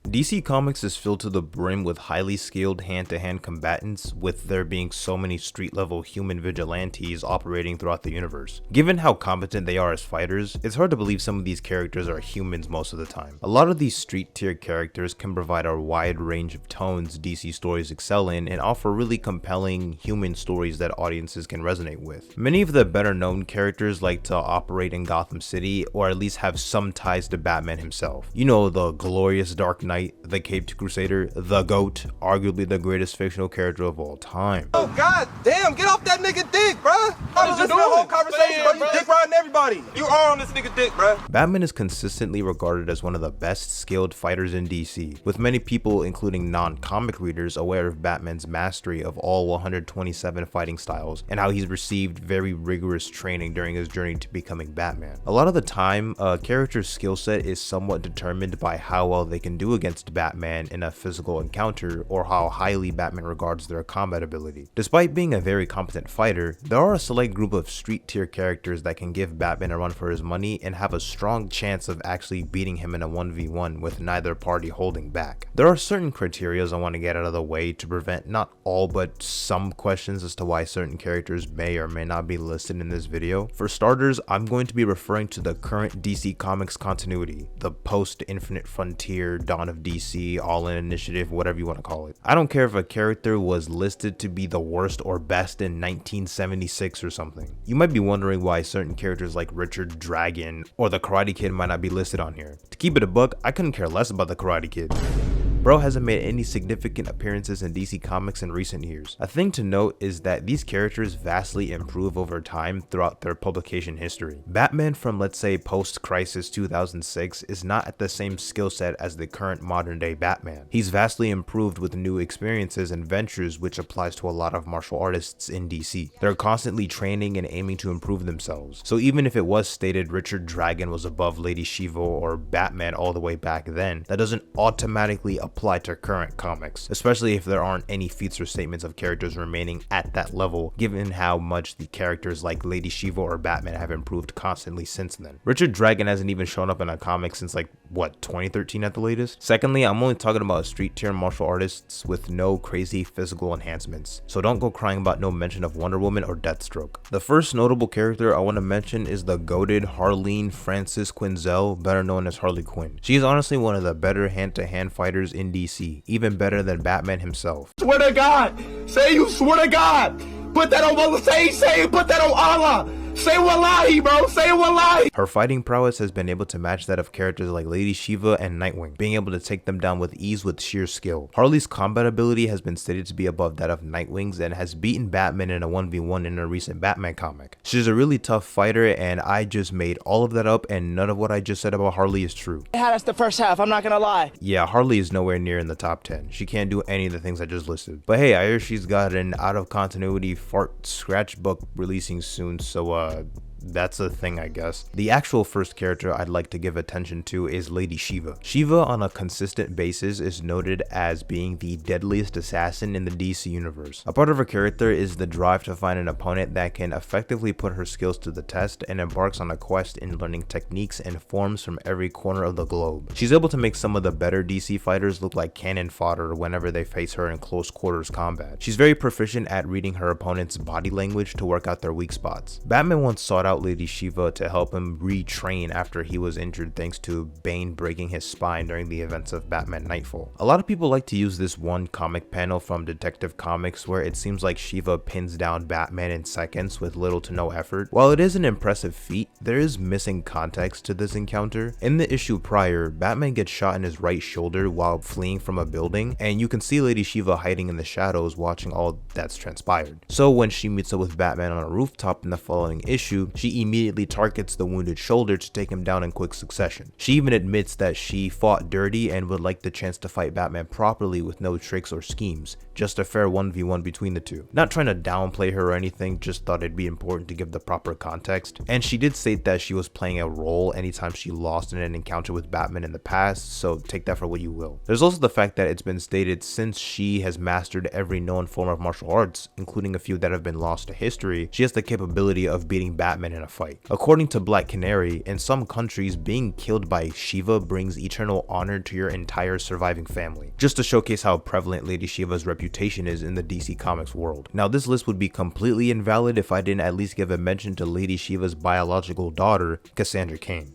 DC Comics is filled to the brim with highly skilled hand-to-hand combatants, with there being so many street-level human vigilantes operating throughout the universe. Given how competent they are as fighters, it's hard to believe some of these characters are humans most of the time. A lot of these street-tier characters can provide a wide range of tones DC stories excel in and offer really compelling human stories that audiences can resonate with. Many of the better-known characters like to operate in Gotham City, or at least have some ties to Batman himself. You know, the glorious Dark Knight, the Caped Crusader, the GOAT, arguably the greatest fictional character of all time. Oh god damn, get off that nigga dick, bruh! I was listening to the whole conversation, bro. You dick riding everybody. You are on this nigga dick, bruh. Batman is consistently regarded as one of the best skilled fighters in DC, with many people, including non-comic readers, aware of Batman's mastery of all 127 fighting styles and how he's received very rigorous training during his journey to becoming Batman. A lot of the time, a character's skill set is somewhat determined by how well they can do against Batman in a physical encounter, or how highly Batman regards their combat ability. Despite being a very competent fighter, there are a select group of street tier characters that can give Batman a run for his money and have a strong chance of actually beating him in a 1v1 with neither party holding back. There are certain criteria I want to get out of the way to prevent not all but some questions as to why certain characters may or may not be listed in this video. For starters, I'm going to be referring to the current DC Comics continuity, the post-Infinite Frontier, Dawn of DC, All-In Initiative, whatever you want to call it. I don't care if a character was listed to be the worst or best in 1976 or something. You might be wondering why certain characters like Richard Dragon or the Karate Kid might not be listed on here. To keep it a buck, I couldn't care less about the Karate Kid. Bro hasn't made any significant appearances in DC Comics in recent years. A thing to note is that these characters vastly improve over time throughout their publication history. Batman from, let's say, post-Crisis 2006 is not at the same skill set as the current modern day Batman. He's vastly improved with new experiences and ventures, which applies to a lot of martial artists in DC. They're constantly training and aiming to improve themselves. So even if it was stated Richard Dragon was above Lady Shiva or Batman all the way back then, that doesn't automatically apply to current comics, especially if there aren't any feats or statements of characters remaining at that level, given how much the characters like Lady Shiva or Batman have improved constantly since then. Richard Dragon hasn't even shown up in a comic since like, what, 2013 at the latest? Secondly, I'm only talking about street tier martial artists with no crazy physical enhancements, so don't go crying about no mention of Wonder Woman or Deathstroke. The first notable character I want to mention is the goated Harleen Frances Quinzel, better known as Harley Quinn. She is honestly one of the better hand-to-hand fighters in DC, even better than Batman himself. Swear to God, say you swear to God, put that on, say put that on Allah. Say wallahi, bro. Say wallahi. Her fighting prowess has been able to match that of characters like Lady Shiva and Nightwing, being able to take them down with ease with sheer skill. Harley's combat ability has been stated to be above that of Nightwing's and has beaten Batman in a 1v1 in a recent Batman comic. She's a really tough fighter, and I just made all of that up, and none of what I just said about Harley is true. Yeah, that's the first half, I'm not gonna lie. Yeah, Harley is nowhere near in the top 10. She can't do any of the things I just listed. But hey, I hear she's got an out of continuity fart scratch book releasing soon, so that's a thing, I guess. The actual first character I'd like to give attention to is Lady Shiva. Shiva, on a consistent basis, is noted as being the deadliest assassin in the DC universe. A part of her character is the drive to find an opponent that can effectively put her skills to the test, and embarks on a quest in learning techniques and forms from every corner of the globe. She's able to make some of the better DC fighters look like cannon fodder whenever they face her in close quarters combat. She's very proficient at reading her opponent's body language to work out their weak spots. Batman once sought out Lady Shiva to help him retrain after he was injured thanks to Bane breaking his spine during the events of Batman Nightfall. A lot of people like to use this one comic panel from Detective Comics where it seems like Shiva pins down Batman in seconds with little to no effort. While it is an impressive feat, there is missing context to this encounter. In the issue prior, Batman gets shot in his right shoulder while fleeing from a building, and you can see Lady Shiva hiding in the shadows watching all that's transpired. So when she meets up with Batman on a rooftop in the following issue, she immediately targets the wounded shoulder to take him down in quick succession. She even admits that she fought dirty and would like the chance to fight Batman properly with no tricks or schemes, just a fair 1v1 between the two. Not trying to downplay her or anything, just thought it'd be important to give the proper context. And she did state that she was playing a role anytime she lost in an encounter with Batman in the past, so take that for what you will. There's also the fact that it's been stated since she has mastered every known form of martial arts, including a few that have been lost to history, she has the capability of beating Batman Batman in a fight. According to Black Canary, in some countries, being killed by Shiva brings eternal honor to your entire surviving family, just to showcase how prevalent Lady Shiva's reputation is in the DC Comics world. Now, this list would be completely invalid if I didn't at least give a mention to Lady Shiva's biological daughter, Cassandra Cain.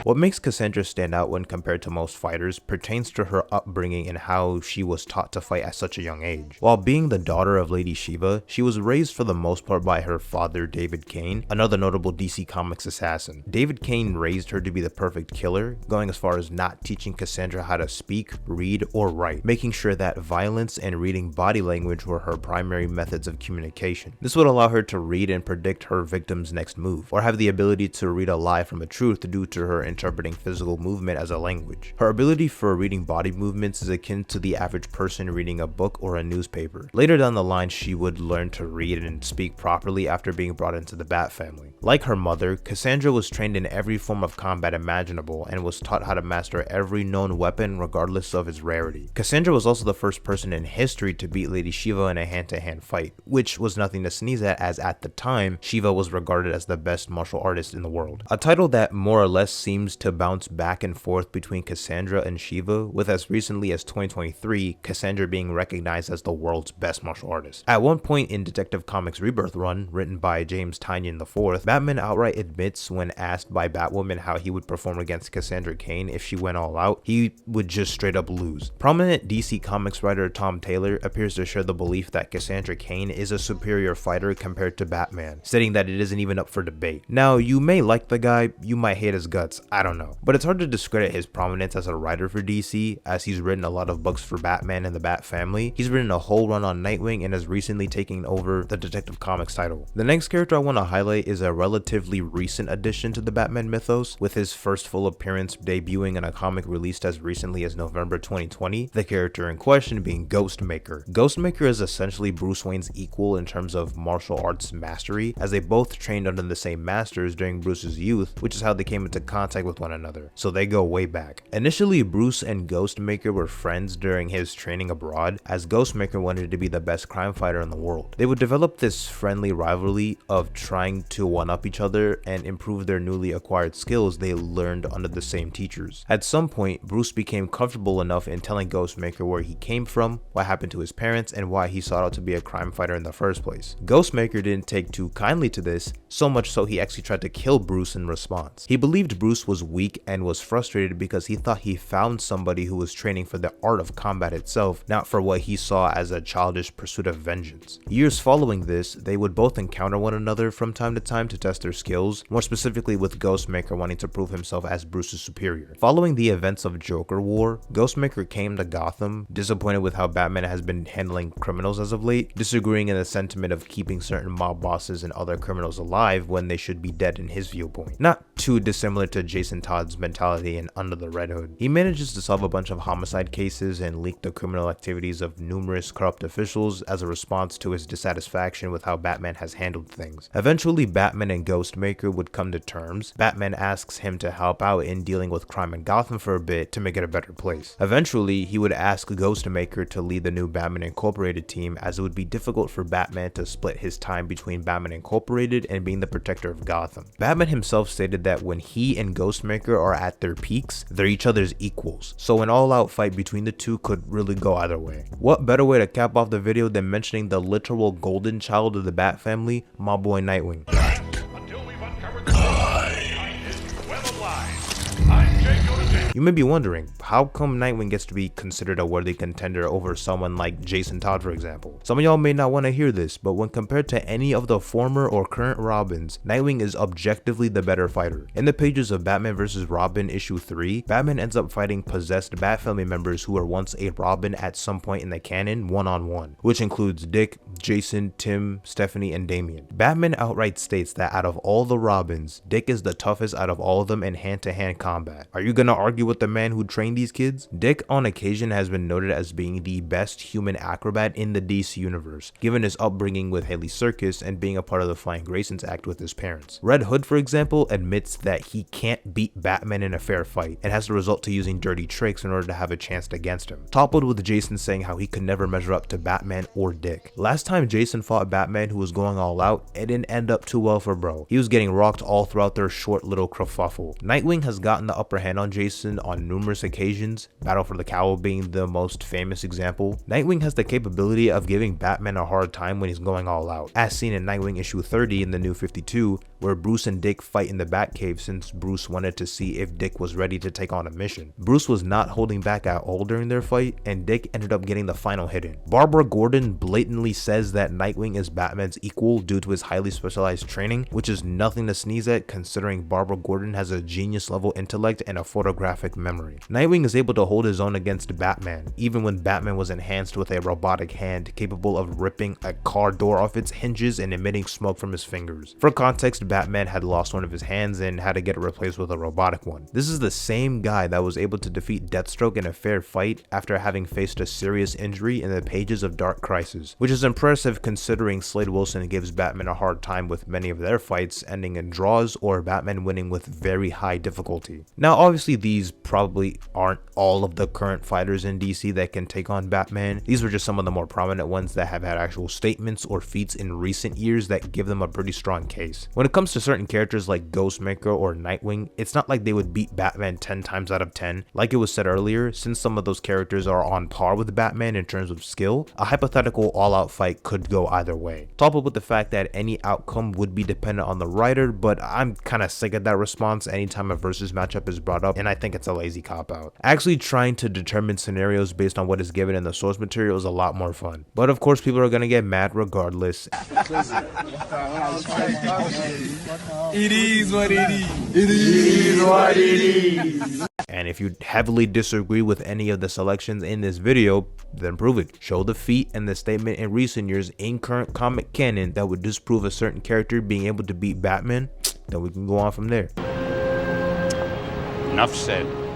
What makes Cassandra stand out when compared to most fighters pertains to her upbringing and how she was taught to fight at such a young age. While being the daughter of Lady Shiva, she was raised for the most part by her father, David Cain, another notable DC Comics assassin. David Cain raised her to be the perfect killer, going as far as not teaching Cassandra how to speak, read, or write, making sure that violence and reading body language were her primary methods of communication. This would allow her to read and predict her victim's next move, or have the ability to read a lie from a truth due to her interpreting physical movement as a language. Her ability for reading body movements is akin to the average person reading a book or a newspaper. Later down the line, she would learn to read and speak properly after being brought into the Bat family. Like her mother, Cassandra was trained in every form of combat imaginable and was taught how to master every known weapon regardless of its rarity. Cassandra was also the first person in history to beat Lady Shiva in a hand-to-hand fight, which was nothing to sneeze at, as at the time, Shiva was regarded as the best martial artist in the world. A title that more or less seems to bounce back and forth between Cassandra and Shiva, with as recently as 2023, Cassandra being recognized as the world's best martial artist. At one point in Detective Comics' Rebirth run, written by James Tynion IV, Batman outright admits when asked by Batwoman how he would perform against Cassandra Cain if she went all out, he would just straight up lose. Prominent DC Comics writer Tom Taylor appears to share the belief that Cassandra Cain is a superior fighter compared to Batman, stating that it isn't even up for debate. Now, you may like the guy, you might hate his guts, I don't know. But it's hard to discredit his prominence as a writer for DC, as he's written a lot of books for Batman and the Bat family. He's written a whole run on Nightwing and has recently taken over the Detective Comics title. The next character I want to highlight is a relatively recent addition to the Batman mythos, with his first full appearance debuting in a comic released as recently as November 2020, the character in question being Ghostmaker. Ghostmaker is essentially Bruce Wayne's equal in terms of martial arts mastery, as they both trained under the same masters during Bruce's youth, which is how they came into contact with one another, so they go way back. Initially, Bruce and Ghostmaker were friends during his training abroad, as Ghostmaker wanted to be the best crime fighter in the world. They would develop this friendly rivalry of trying to one-up each other and improve their newly acquired skills they learned under the same teachers. At some point, Bruce became comfortable enough in telling Ghostmaker where he came from, what happened to his parents, and why he sought out to be a crime fighter in the first place. Ghostmaker didn't take too kindly to this, so much so he actually tried to kill Bruce in response. He believed Bruce was weak and was frustrated because he thought he found somebody who was training for the art of combat itself, not for what he saw as a childish pursuit of vengeance. Years following this, they would both encounter one another from time to time to test their skills, more specifically with Ghostmaker wanting to prove himself as Bruce's superior. Following the events of Joker War, Ghostmaker came to Gotham, disappointed with how Batman has been handling criminals as of late, disagreeing in the sentiment of keeping certain mob bosses and other criminals alive when they should be dead in his viewpoint. Not too dissimilar to Jason Todd's mentality in Under the Red Hood. He manages to solve a bunch of homicide cases and leak the criminal activities of numerous corrupt officials as a response to his dissatisfaction with how Batman has handled things. Eventually, Batman and Ghostmaker would come to terms. Batman asks him to help out in dealing with crime in Gotham for a bit to make it a better place. Eventually, he would ask Ghostmaker to lead the new Batman Incorporated team, as it would be difficult for Batman to split his time between Batman Incorporated and being the protector of Gotham. Batman himself stated that when he and Ghostmaker are at their peaks, they're each other's equals, so an all-out fight between the two could really go either way. What better way to cap off the video than mentioning the literal golden child of the Bat family, my boy Nightwing. You may be wondering, how come Nightwing gets to be considered a worthy contender over someone like Jason Todd, for example? Some of y'all may not want to hear this, but when compared to any of the former or current Robins, Nightwing is objectively the better fighter. In the pages of Batman vs. Robin issue 3, Batman ends up fighting possessed Bat family members who were once a Robin at some point in the canon one-on-one, which includes Dick, Jason, Tim, Stephanie, and Damian. Batman outright states that out of all the Robins, Dick is the toughest out of all of them in hand-to-hand combat. Are you gonna argue argue with the man who trained these kids? Dick on occasion has been noted as being the best human acrobat in the DC universe, given his upbringing with Haley Circus and being a part of the Flying Graysons act with his parents. Red Hood, for example, admits that he can't beat Batman in a fair fight and has to resort to using dirty tricks in order to have a chance against him, toppled with Jason saying how he could never measure up to Batman or Dick. Last time Jason fought Batman, who was going all out, it didn't end up too well for bro. He was getting rocked all throughout their short little kerfuffle. Nightwing has gotten the upper hand on Jason on numerous occasions, Battle for the Cowl being the most famous example. Nightwing has the capability of giving Batman a hard time when he's going all out, as seen in Nightwing issue 30 in the New 52, where Bruce and Dick fight in the Batcave since Bruce wanted to see if Dick was ready to take on a mission. Bruce was not holding back at all during their fight, and Dick ended up getting the final hit in. Barbara Gordon blatantly says that Nightwing is Batman's equal due to his highly specialized training, which is nothing to sneeze at considering Barbara Gordon has a genius level intellect and a photographic memory. Nightwing is able to hold his own against Batman, even when Batman was enhanced with a robotic hand capable of ripping a car door off its hinges and emitting smoke from his fingers. For context, Batman had lost one of his hands and had to get it replaced with a robotic one. This is the same guy that was able to defeat Deathstroke in a fair fight after having faced a serious injury in the pages of Dark Crisis, which is impressive considering Slade Wilson gives Batman a hard time with many of their fights ending in draws or Batman winning with very high difficulty. Now obviously these probably aren't all of the current fighters in DC that can take on Batman. These were just some of the more prominent ones that have had actual statements or feats in recent years that give them a pretty strong case. When it comes to certain characters like Ghostmaker or Nightwing, it's not like they would beat Batman 10 times out of 10. Like it was said earlier, since some of those characters are on par with Batman in terms of skill, a hypothetical all-out fight could go either way. Toppled with the fact that any outcome would be dependent on the writer, but I'm kind of sick of that response anytime a versus matchup is brought up, and I think it's a lazy cop-out. Actually trying to determine scenarios based on what is given in the source material is a lot more fun. But of course people are gonna get mad regardless. It is what it is. It is what it is. And if you heavily disagree with any of the selections in this video, then prove it. Show the feat and the statement in recent years in current comic canon that would disprove a certain character being able to beat Batman, then we can go on from there. Enough said.